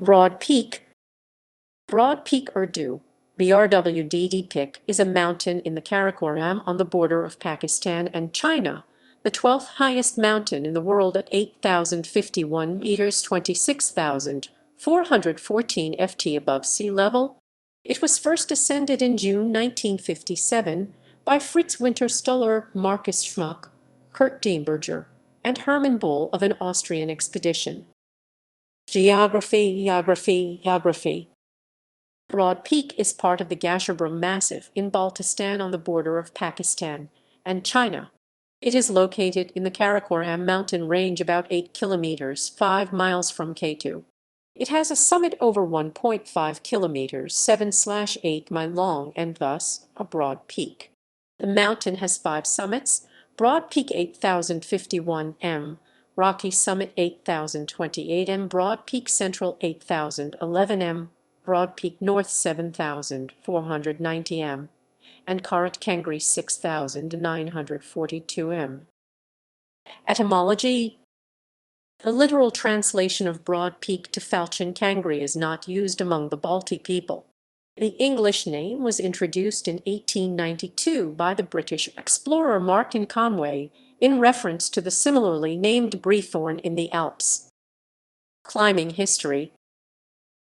Broad Peak. Broad Peak Urdu, BRWDD is a mountain in the Karakoram on the border of Pakistan and China, the 12th highest mountain in the world at 8,051 meters, 26,414 ft above sea level. It was first ascended in June 1957 by Fritz Wintersteller, Marcus Schmuck, Kurt Diemberger, and Hermann Buhl of an Austrian expedition. Geography. Broad Peak is part of the Karakoram Massif in Baltistan on the border of Pakistan and China. It is located in the Karakoram mountain range about 8 kilometers 5 miles from K2. It has a summit over 1.5 kilometers 7/8 mile long and thus a broad peak. The mountain has 5 summits: Broad Peak 8,051 m, Rocky Summit 8,028 m, Broad Peak Central 8,011 m, Broad Peak North 7,490 m, and Karakoram 6,942 m. Etymology. The literal translation of Broad Peak to Falchion Kangri is not used among the Balti people. The English name was introduced in 1892 by the British explorer Martin Conway in reference to the similarly named Breathorn in the Alps. Climbing history.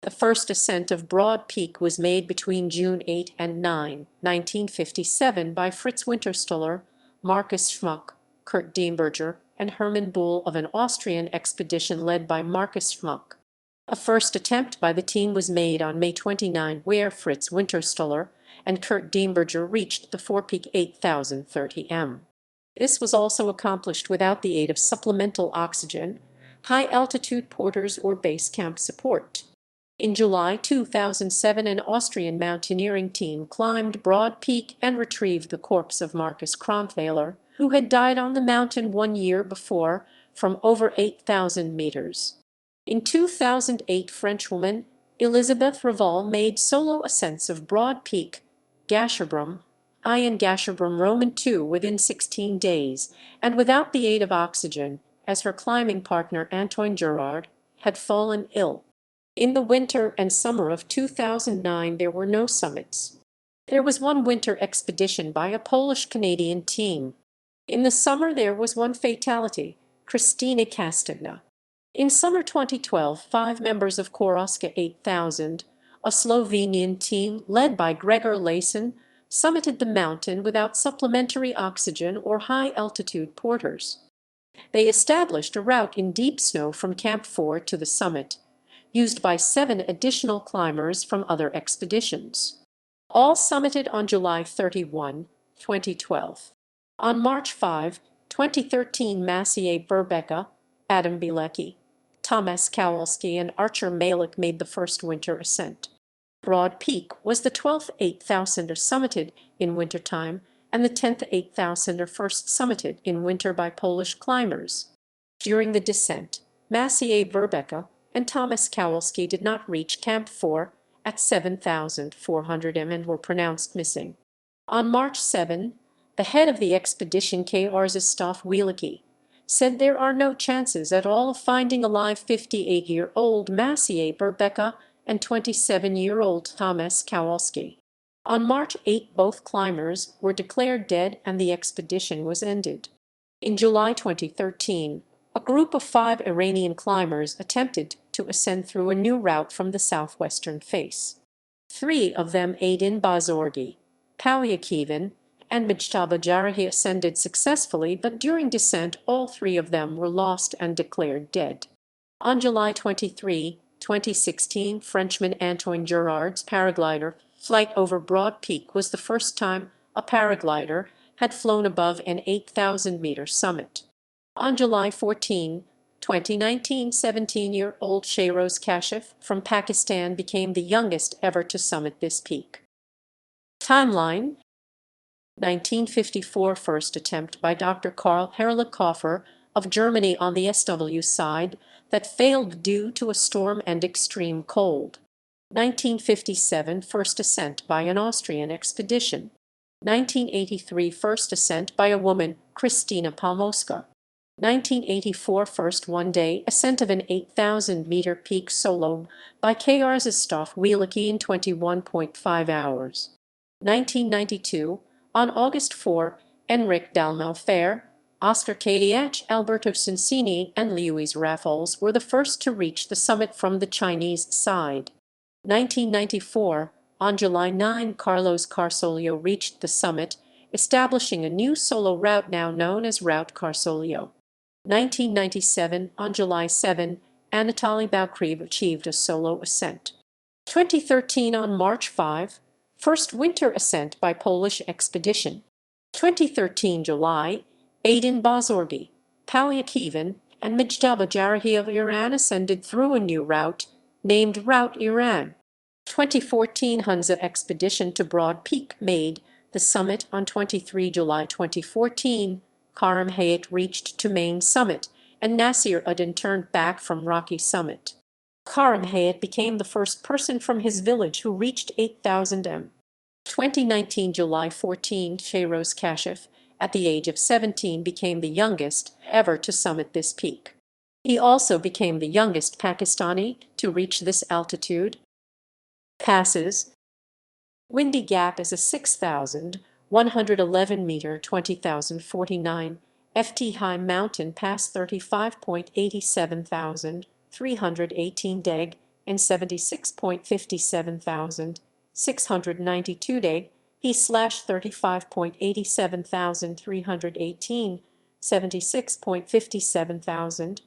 The first ascent of Broad Peak was made between June 8 and 9, 1957 by Fritz Wintersteller, Marcus Schmuck, Kurt Diemberger, and Hermann Buhl of an Austrian expedition led by Marcus Schmuck. A first attempt by the team was made on May 29 where Fritz Wintersteller and Kurt Diemberger reached the forepeak 8,030 m. This was also accomplished without the aid of supplemental oxygen, high-altitude porters, or base camp support. In July 2007, an Austrian mountaineering team climbed Broad Peak and retrieved the corpse of Marcus Kromthaler, who had died on the mountain 1 year before, from over 8,000 meters. In 2008, Frenchwoman Elisabeth Raval made solo ascents of Broad Peak, Karakoram I and Karakoram Roman II within 16 days, and without the aid of oxygen, as her climbing partner Antoine Gerard had fallen ill. In the winter and summer of 2009, there were no summits. There was one winter expedition by a Polish-Canadian team. In the summer, there was one fatality, Kristina Kastagna. In summer 2012, 5 members of Koroska 8000, a Slovenian team led by Gregor Layson, summited the mountain without supplementary oxygen or high-altitude porters. They established a route in deep snow from Camp 4 to the summit, used by 7 additional climbers from other expeditions. All summited on July 31, 2012. On March 5, 2013, Maciej Berbeka, Adam Bilecki, Thomas Kowalski, and Archer Malik made the first winter ascent. Broad Peak was the 12th 8,000er summited in wintertime and the 10th 8,000er first summited in winter by Polish climbers. During the descent, Maciej Berbeka and Thomas Kowalski did not reach Camp 4 at 7,400 m and were pronounced missing. On March 7, the head of the expedition, Krzysztof Wielicki, said there are no chances at all of finding alive 58-year-old Maciej Berbeka and 27-year-old Thomas Kowalski. On March 8, both climbers were declared dead and the expedition was ended. In July 2013, a group of 5 Iranian climbers attempted to ascend through a new route from the southwestern face. 3 of them, Aydin Bazorgi, Palyakivan, and Mujtaba Jarahi, ascended successfully, but during descent all 3 of them were lost and declared dead. On July 23, 2016, Frenchman Antoine Gerard's paraglider flight over Broad Peak was the first time a paraglider had flown above an 8,000-meter summit. On July 14, 2019, 17-year-old Shahroz Kashif from Pakistan became the youngest ever to summit this peak. Timeline. 1954, first attempt by Dr. Karl Herrlichhofer of Germany on the SW side that failed due to a storm and extreme cold. 1957, first ascent by an Austrian expedition. 1983, first ascent by a woman, Kristina Palmowska. 1984 first one-day ascent of an 8,000-meter peak solo by Krzysztof Wielicki in 21.5 hours. 1992, on August 4, Enric Dalmau-Fair, Oscar Kth Alberto Cincini, and Lewis Raffles were the first to reach the summit from the Chinese side. 1994, on July 9, Carlos Carsolio reached the summit, establishing a new solo route now known as Route Carsolio. 1997, on July 7, Anatoly Baukriv achieved a solo ascent. 2013, on March 5, first winter ascent by Polish expedition. 2013 July, Aydin Bazorgi, Palyakivan, and Mujtaba Jarahi of Iran ascended through a new route, named Route Iran. 2014 Hunza expedition to Broad Peak made the summit on 23 July 2014. Karim Hayat reached to main summit, and Nasir Uddin turned back from Rocky Summit. Karim Hayat became the first person from his village who reached 8,000 m. 2019 July 14 Shehroz Kashif, at the age of 17, became the youngest ever to summit this peak. He also became the youngest Pakistani to reach this altitude. Passes. Windy Gap is a 6,111-meter 20,049 ft high mountain pass, 35.87,318 deg and 76.57,692 deg, he/35.87,318, 76.57,000